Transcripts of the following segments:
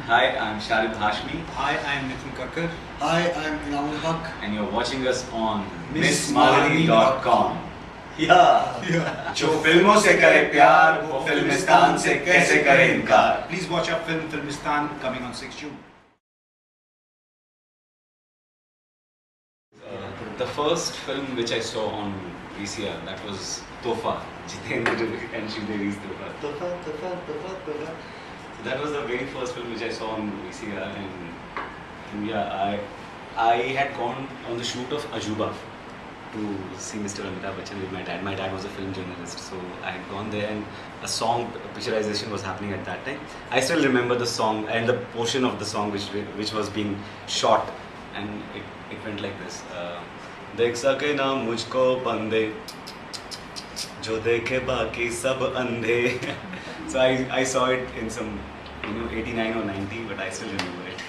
Hi, I'm Shahid Hashmi. Hi, I am Mithun Kakkar. Hi, I'm Inamul Haq. And you're watching us on MissMalini.com. जो फिल्मों से करे प्यार वो फिल्मिस्तान से कैसे करे इनकार. Please watch our film Filmistan coming on 6 June. The first film which I saw on VCR, that was Tofa, Jitendra and Sridevi's Tofa. Tofa. So that was the very first film which I saw on VCR, and yeah, I had gone on the shoot of Ajuba to see Mr. Amitabh Bachchan with my dad. My dad was a film journalist, so I had gone there, and a song picturization was happening at that time. I still remember the song and the portion of the song which was being shot, and it went like this. देख सके ना मुझको बंदे जो देखे बाकी सब अंधे. So I saw it in some 89 or 90, but I still remember it.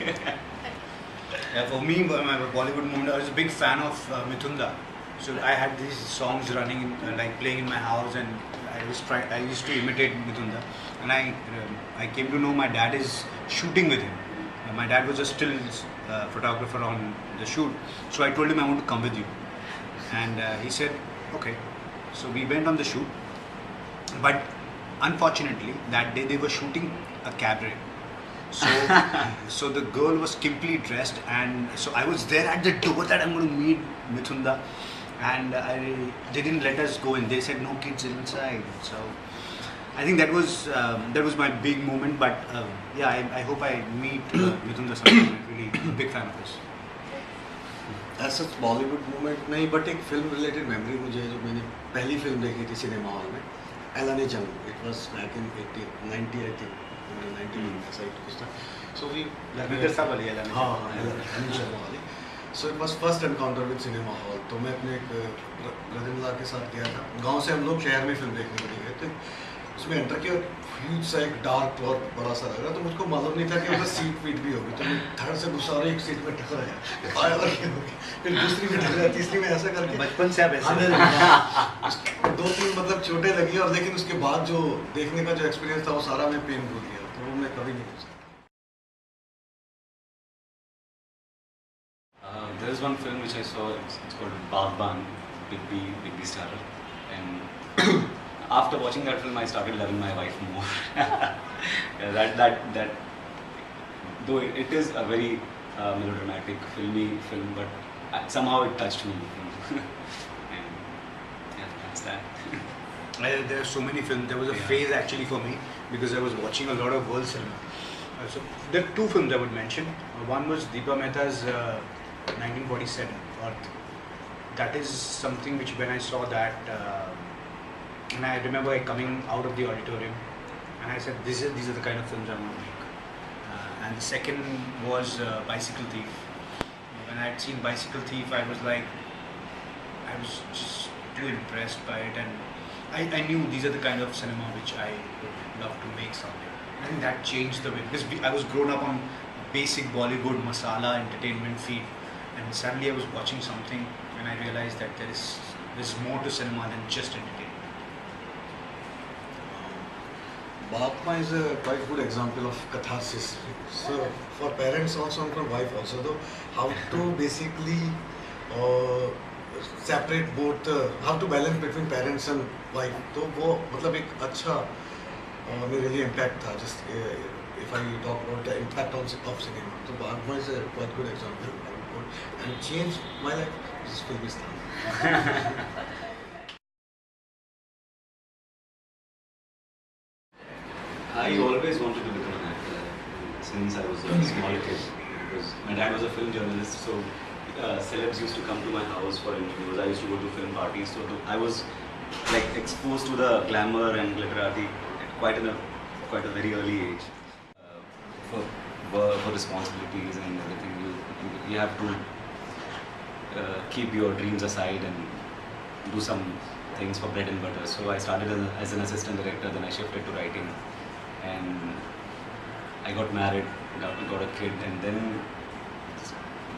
Yeah, for me, my Bollywood moment, I was a big fan of Mithunda. So I had these songs running, like playing in my house, and I used to imitate Mithunda. And I came to know my dad is shooting with him. My dad was a still photographer on the shoot, so I told him I want to come with you, and he said okay. So we went on the shoot, but unfortunately that day they were shooting a cabaret. So the girl was skimpily dressed, and so I was there at the door that I'm going to meet Mithunda, and they didn't let us go in. They said no kids inside. So I think that was my big moment. But yeah, I hope I meet Mithunda sometime. I'm really a big fan of his. ऐसा Bollywood movement नहीं, but एक film related memory मुझे है जो मैंने पहली film देखी थी सिनेमा हॉल में, एलाने जंग. It was back in 90 I think, 90 ऐसा ही कुछ था. सो वी लविंदर साहब वाली है. हाँ एलाने जंग वाली. So it was first encounter with cinema hall. तो मैं अपने एक ब्रदर-इन-लॉ के साथ गया था. गांव से हम लोग शहर में फिल्म देखने के लिए गए थे. उसमें एंटर किया, ह्यूज सा एक डार्क और बड़ा सा लग रहा. तो मुझको मालूम नहीं था कि उधर सीट वीट भी होगी. तो मैं धड़ से घुसा रहा, एक सीट में टकराया, फिर दूसरी में टकराया, तीसरी में ऐसा करके. बचपन से आप ऐसे 2-3 मतलब छोटे लगी, और लेकिन उसके बाद जो देखने का जो एक्सपीरियंस था वो सारा मैं पेन भूल गया. तो वो मैं कभी नहीं भूल सकता. There is one film which I saw. It's called Baghban, Big B starrer, and after watching that film, I started loving my wife more. Yeah, that though it is a very melodramatic, filmy film, but somehow it touched me. And yeah, that's that. There are so many films. There was a phase actually for me, because I was watching a lot of world cinema. So there are two films I would mention. One was Deepa Mehta's 1947 Earth. That is something which, when I saw that, and I remember coming out of the auditorium, and I said, these are the kind of films I want to make. And the second was Bicycle Thief. When I had seen Bicycle Thief, I was just too impressed by it, and I knew these are the kind of cinema which I would love to make someday. I think that changed the way, because I was grown up on basic Bollywood masala entertainment feed, and suddenly I was watching something, and I realized that there's more to cinema than just entertainment. Baapma is a quite good example of catharsis. So for parents also and for wife also, though, how to basically separate both, how to balance between parents and wife. तो वो मतलब एक अच्छा मेरे लिए impact था. Just if I talk about the impact of cinema, so Baapma is a quite good example. And changed my life. This is Filmistan. I always wanted to become an actor since I was a small kid, because my dad was a film journalist, so celebs used to come to my house for interviews. I used to go to film parties, so I was like exposed to the glamour and glitterati at quite a very early age. For work, for responsibilities and everything, you have to keep your dreams aside and do some things for bread and butter. So I started as an assistant director, then I shifted to writing, and I got married, got a kid, and then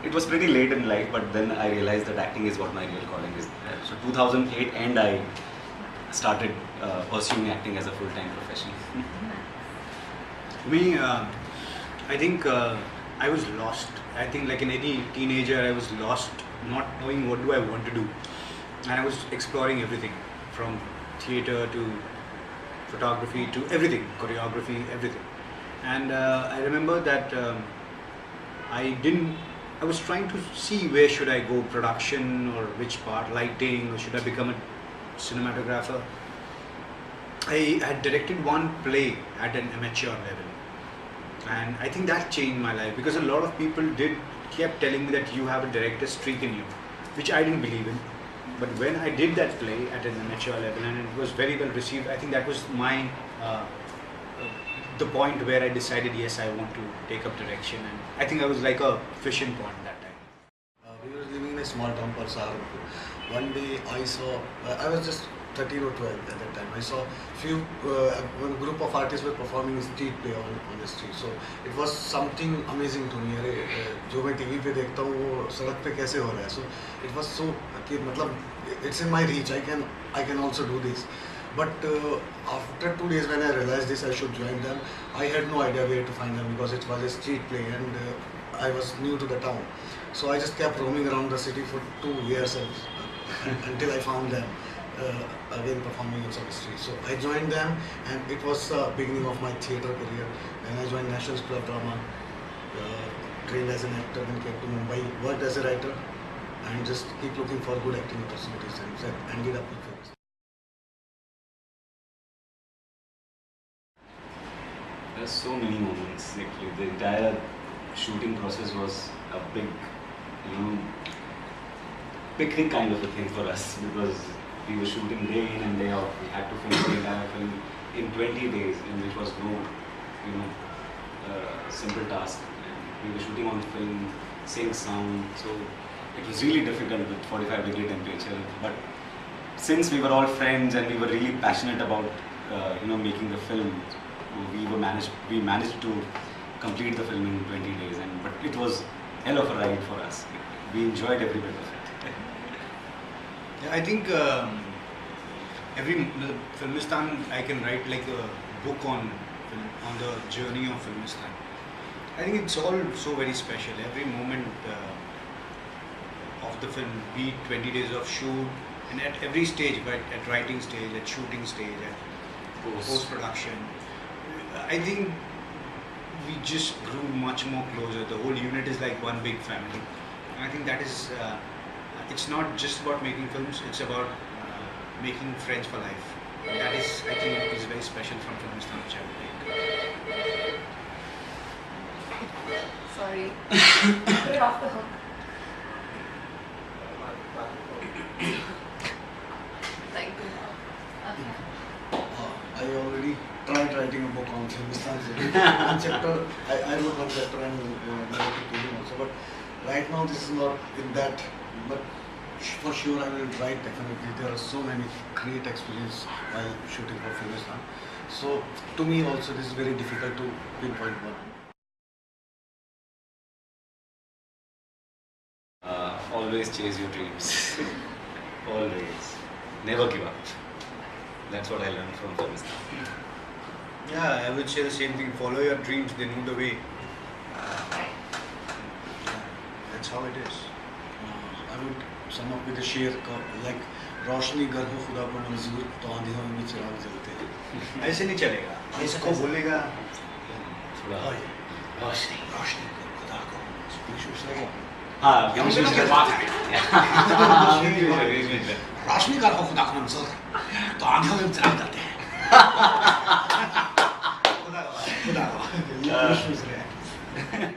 it was pretty late in life, but then I realized that acting is what my real calling is. So 2008 and I started pursuing acting as a full-time profession. For me, I think I was lost. I think like in any teenager, I was lost, not knowing what do I want to do, and I was exploring everything, from theater to photography to everything, choreography, everything. And I remember that I was trying to see where should I go, production or which part, lighting, or should I become a cinematographer. I had directed one play at an amateur level, and I think that changed my life because a lot of people kept telling me that you have a director streak in you, which I didn't believe in. But when I did that play at an amateur level and it was very well received, I think that was the point where I decided, yes, I want to take up direction, and I think I was like a fishing pond that time. We were living in a small town called Saharanpur. One day I saw, I was just 13 or 12 at that time. I saw one group of artists were performing a street play on the street. So it was something amazing to me. अरे जो मैं TV पे देखता हूँ वो सड़क पे कैसे हो रहा है. So it was so कि मतलब it's in my reach. I can also do this. But after 2 days when I realized this, I should join them. I had no idea where to find them because it was a street play and I was new to the town. So I just kept roaming around the city for 2 years until I found them again performing on some street. So I joined them and it was the beginning of my theatre career. And I joined National School of Drama, trained as an actor, then came to Mumbai, worked as a writer and just keep looking for good acting opportunities and ended up with films. There's so many moments. Actually, the entire shooting process was a big, picnic kind of a thing for us because we were shooting day in and day out. We had to finish the entire film in 20 days, in which was no, simple task. And we were shooting on film, same sound, so it was really difficult with 45-degree temperature. But since we were all friends and we were really passionate about, making the film, we managed to complete the film in 20 days. But it was hell of a ride for us. We enjoyed every bit of it. Yeah, I think Filmistan, I can write like a book on the journey of Filmistan. I think it's all so very special. Every moment of the film, be it 20 days of shoot, and at every stage, right, at writing stage, at shooting stage, at post-production, I think we just grew much more closer. The whole unit is like one big family. And I think that is, it's not just about making films, it's about making friends for life. That is, I think, is very special from Filmistan, which I would take. Sorry. Put it off the hook. Thank you. Okay. I already tried writing a book on Filmistan. One chapter, I wrote one chapter and narrated to him also. But right now this is not in that. But for sure I will write definitely. There are so many great experiences while shooting for Filmistan. So to me also this is very difficult to pinpoint one. Always chase your dreams. Always. Never give up. That's what I learned from Filmistan. Yeah, I would say the same thing. Follow your dreams, they know the way. That's how it is. I would sum up with a शेर like रोशनी गर हो खुदा को मंजूर तो आंधियों में भी चिराग जलते हैं. ऐसे नहीं चलेगा. इसको बोलेगा थोड़ा रोशनी रोशनी गर खुदा को मंजूर. हाँ, रोशनी गर हो खुदा को मंजूर तो आंधियों में भी चिराग जलते हैं.